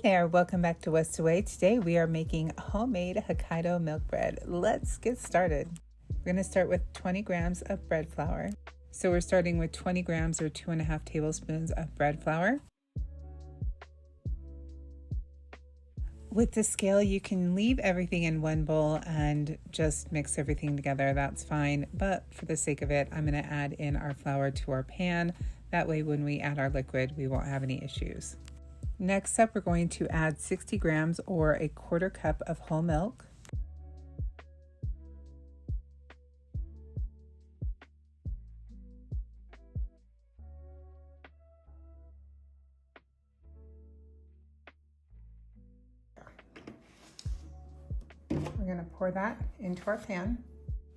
there, welcome back to West Away. Today we are making homemade Hokkaido milk bread. Let's get started. We're going to start with 20 grams of bread flour. So we're starting with 20 grams or 2.5 tablespoons of bread flour. With the scale, you can leave everything in one bowl and just mix everything together. That's fine. But for the sake of it, I'm going to add in our flour to our pan. That way, when we add our liquid, we won't have any issues. Next up, we're going to add 60 grams or a quarter cup of whole milk. We're going to pour that into our pan.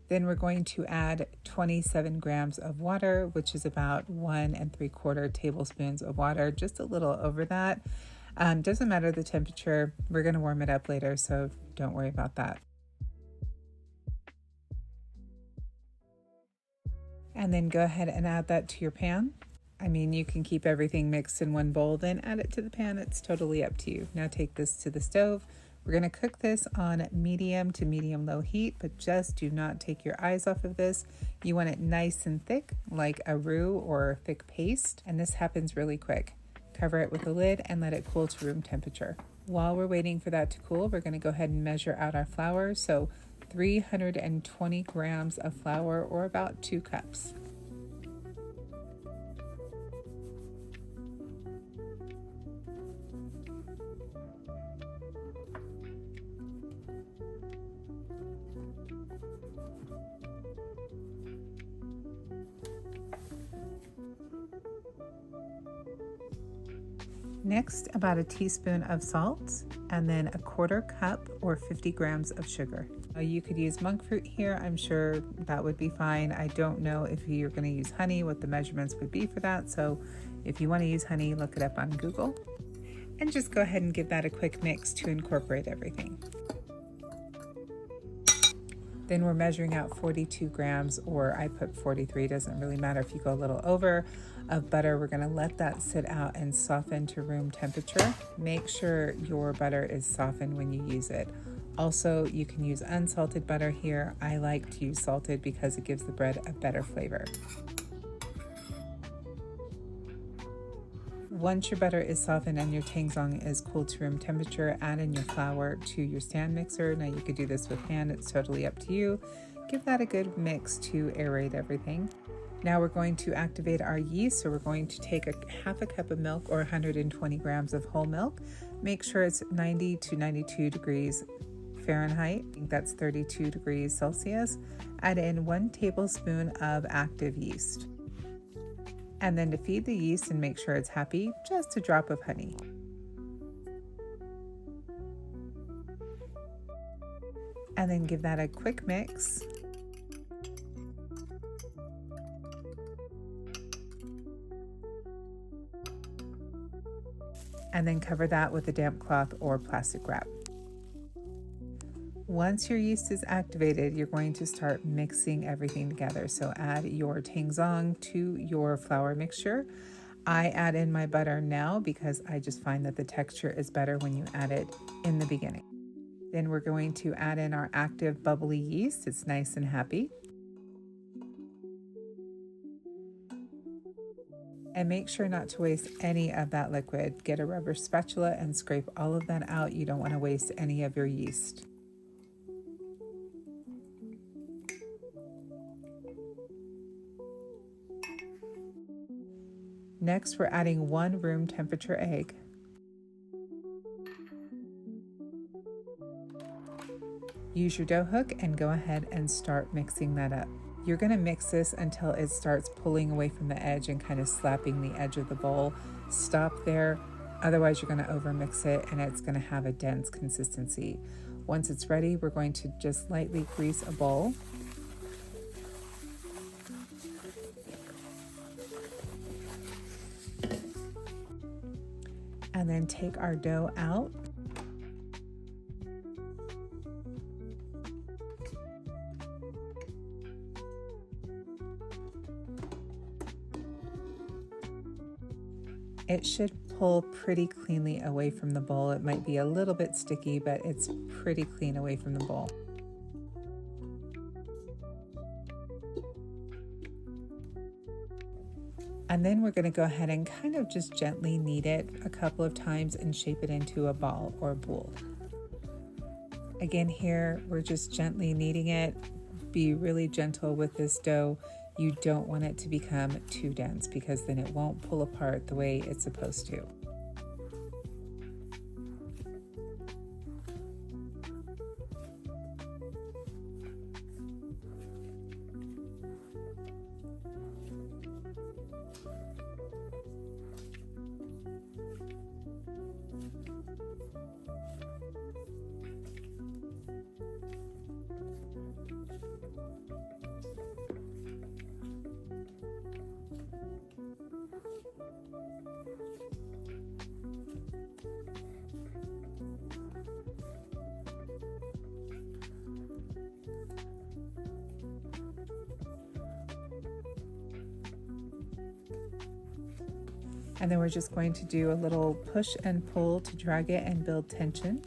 Then we're going to add 27 grams of water, which is about 1 3/4 tablespoons of water, just a little over that. Doesn't matter the temperature. We're going to warm it up later, so don't worry about that. And then go ahead and add that to your pan. I mean, you can keep everything mixed in one bowl, then add it to the pan. It's totally up to you. Now take this to the stove. We're going to cook this on medium to medium-low heat, but just do not take your eyes off of this. You want it nice and thick, like a roux or thick paste, and this happens really quick. Cover it with a lid and let it cool to room temperature. While we're waiting for that to cool, we're going to go ahead and measure out our flour. So 320 grams of flour, or about 2 cups. Next, about a teaspoon of salt, and then a quarter cup or 50 grams of sugar. You could use monk fruit here. I'm sure that would be fine. I don't know if you're going to use honey, what the measurements would be for that. So if you want to use honey, look it up on Google. And just go ahead and give that a quick mix to incorporate everything. Then we're measuring out 42 grams, or I put 43, doesn't really matter if you go a little over, of butter. We're gonna let that sit out and soften to room temperature. Make sure your butter is softened when you use it. Also, you can use unsalted butter here. I like to use salted because it gives the bread a better flavor. Once your butter is softened and your tangzong is cool to room temperature, add in your flour to your stand mixer. Now you could do this with hand, it's totally up to you. Give that a good mix to aerate everything. Now we're going to activate our yeast, so we're going to take half a cup of milk or 120 grams of whole milk. Make sure it's 90 to 92 degrees Fahrenheit, I think that's 32 degrees Celsius. Add in 1 tablespoon of active yeast. And then to feed the yeast and make sure it's happy, just a drop of honey. And then give that a quick mix. And then cover that with a damp cloth or plastic wrap. Once your yeast is activated, you're going to start mixing everything together. So add your tangzong to your flour mixture. I add in my butter now because I just find that the texture is better when you add it in the beginning. Then we're going to add in our active bubbly yeast. It's nice and happy. And make sure not to waste any of that liquid. Get a rubber spatula and scrape all of that out. You don't want to waste any of your yeast. Next, we're adding 1 room temperature egg. Use your dough hook and go ahead and start mixing that up. You're going to mix this until it starts pulling away from the edge and kind of slapping the edge of the bowl. Stop there, otherwise you're going to overmix it and it's going to have a dense consistency. Once it's ready, we're going to just lightly grease a bowl. And then take our dough out. It should pull pretty cleanly away from the bowl. It might be a little bit sticky, but it's pretty clean away from the bowl. And then we're going to go ahead and kind of just gently knead it a couple of times and shape it into a ball or a boule. Again, here we're just gently kneading it. Be really gentle with this dough. You don't want it to become too dense because then it won't pull apart the way it's supposed to. And then we're just going to do a little push and pull to drag it and build tension.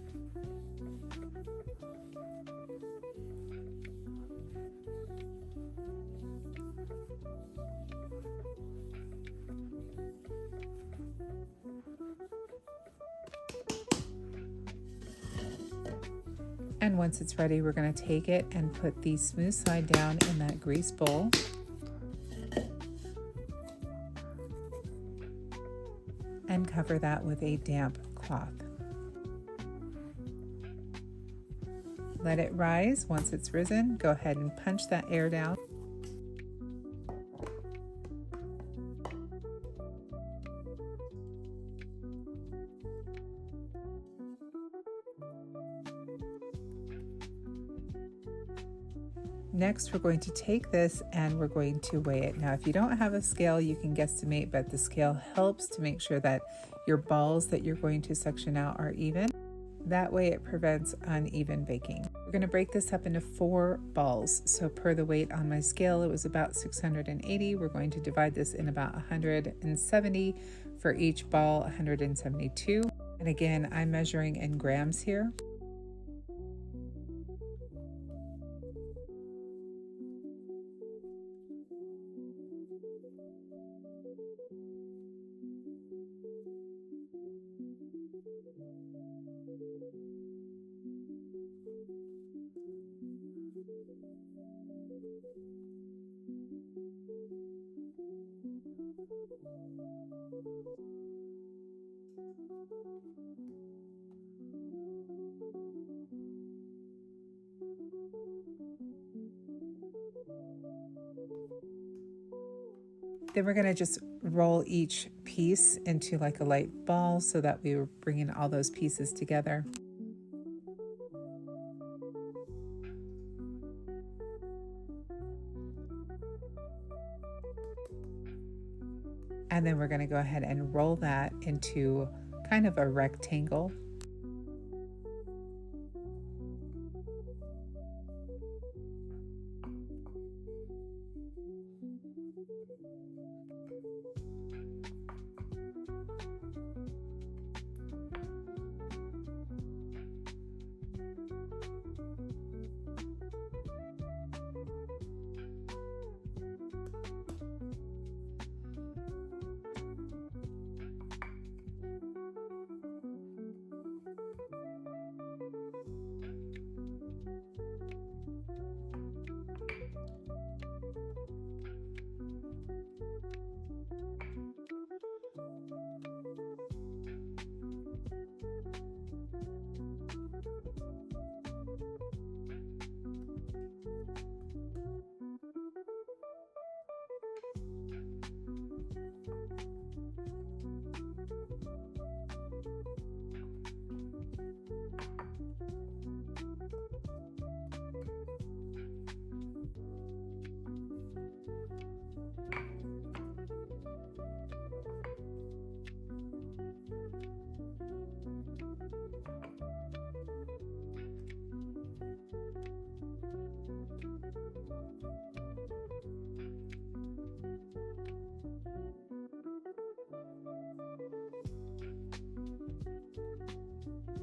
And once it's ready, we're going to take it and put the smooth side down in that grease bowl. And cover that with a damp cloth. Let it rise. Once it's risen, go ahead and punch that air down. Next, we're going to take this and we're going to weigh it. Now, if you don't have a scale, you can guesstimate, but the scale helps to make sure that your balls that you're going to section out are even. That way it prevents uneven baking. We're going to break this up into 4 balls. So per the weight on my scale, it was about 680. We're going to divide this in about 170 for each ball, 172. And again, I'm measuring in grams here. Then we're going to just roll each piece into like a light ball so that we were bringing all those pieces together. And then we're going to go ahead and roll that into kind of a rectangle.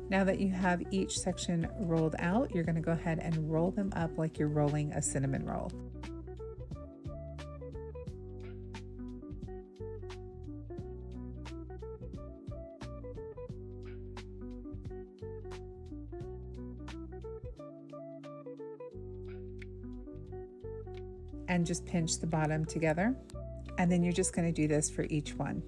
Now that you have each section rolled out, you're going to go ahead and roll them up like you're rolling a cinnamon roll. And just pinch the bottom together. And then you're just going to do this for each one.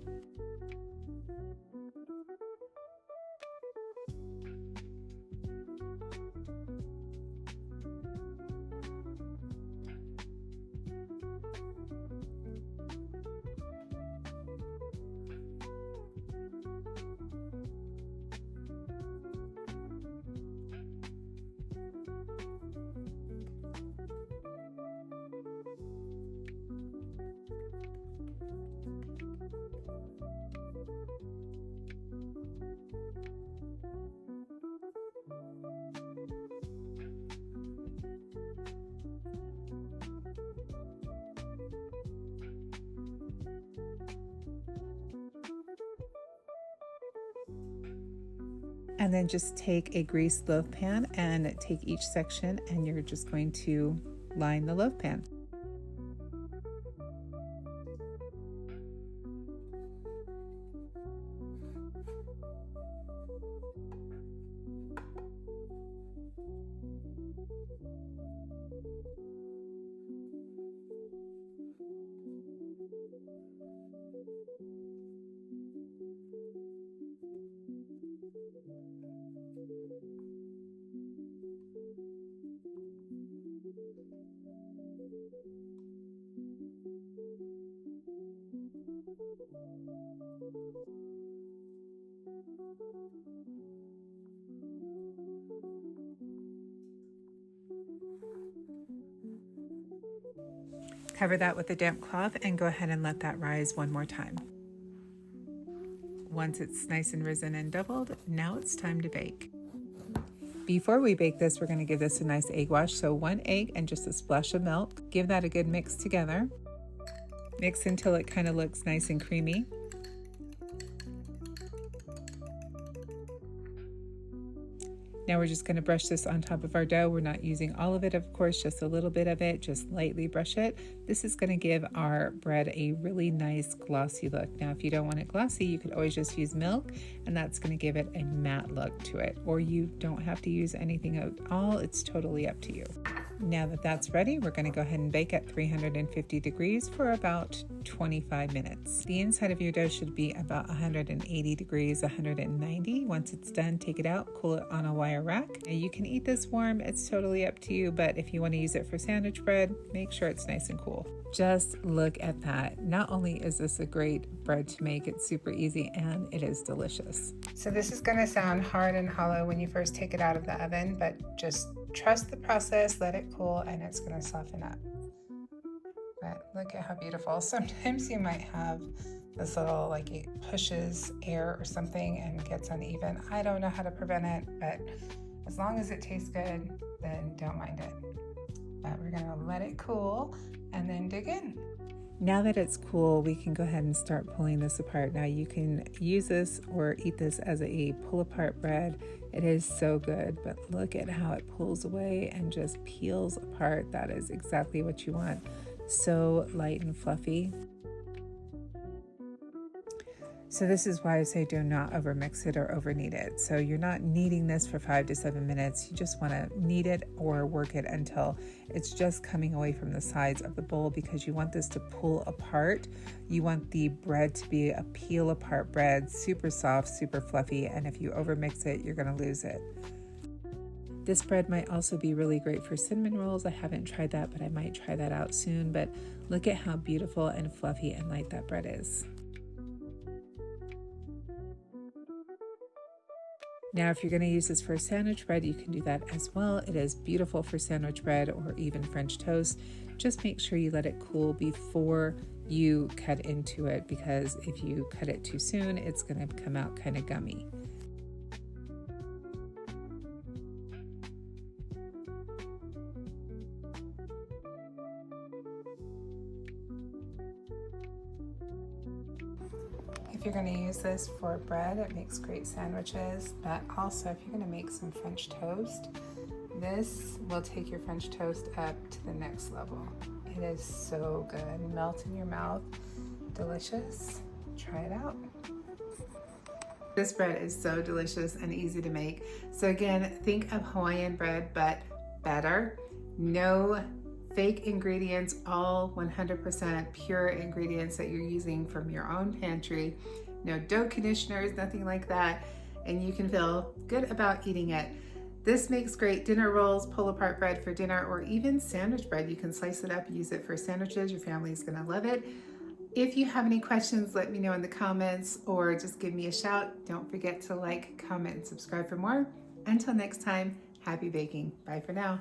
And then just take a greased loaf pan and take each section, and you're just going to line the loaf pan. Cover that with a damp cloth and go ahead and let that rise one more time. Once it's nice and risen and doubled, now it's time to bake. Before we bake this, we're going to give this a nice egg wash. So 1 egg and just a splash of milk. Give that a good mix together. Mix until it kind of looks nice and creamy. Now we're just going to brush this on top of our dough. We're not using all of it, of course, just a little bit of it, just lightly brush it. This is going to give our bread a really nice glossy look. Now, if you don't want it glossy, you could always just use milk, and that's going to give it a matte look to it. Or you don't have to use anything at all. It's totally up to you. Now that that's ready, we're going to go ahead and bake at 350 degrees for about 25 minutes. The inside of your dough should be about 180 degrees, 190. Once it's done, take it out, cool it on a wire rack. Now you can eat this warm, it's totally up to you, but if you want to use it for sandwich bread, make sure it's nice and cool. Just look at that. Not only is this a great bread to make, it's super easy and it is delicious. So this is going to sound hard and hollow when you first take it out of the oven, but just trust the process, let it cool, and it's going to soften up. But look at how beautiful. Sometimes you might have this little, like, it pushes air or something and gets uneven. I don't know how to prevent it, but as long as it tastes good, then don't mind it. But we're going to let it cool and then dig in. Now that it's cool, we can go ahead and start pulling this apart. Now you can use this or eat this as a pull apart bread. It is so good, but look at how it pulls away and just peels apart. That is exactly what you want. So light and fluffy. So this is why I say do not over mix it or over knead it. So you're not kneading this for 5 to 7 minutes. You just want to knead it or work it until it's just coming away from the sides of the bowl, because you want this to pull apart. You want the bread to be a peel apart bread, super soft, super fluffy. And if you over mix it, you're going to lose it. This bread might also be really great for cinnamon rolls. I haven't tried that, but I might try that out soon. But look at how beautiful and fluffy and light that bread is. Now, if you're going to use this for a sandwich bread, you can do that as well. It is beautiful for sandwich bread or even French toast. Just make sure you let it cool before you cut into it, because if you cut it too soon, it's going to come out kind of gummy. If you're going to use this for bread, it makes great sandwiches, but also if you're going to make some French toast, this will take your French toast up to the next level. It is so good. Melt in your mouth. Delicious. Try it out. This bread is so delicious and easy to make. So again, think of Hawaiian bread, but better. No fake ingredients, all 100% pure ingredients that you're using from your own pantry. No dough conditioners, nothing like that. And you can feel good about eating it. This makes great dinner rolls, pull apart bread for dinner, or even sandwich bread. You can slice it up, use it for sandwiches. Your family's gonna love it. If you have any questions, let me know in the comments or just give me a shout. Don't forget to like, comment, and subscribe for more. Until next time, happy baking. Bye for now.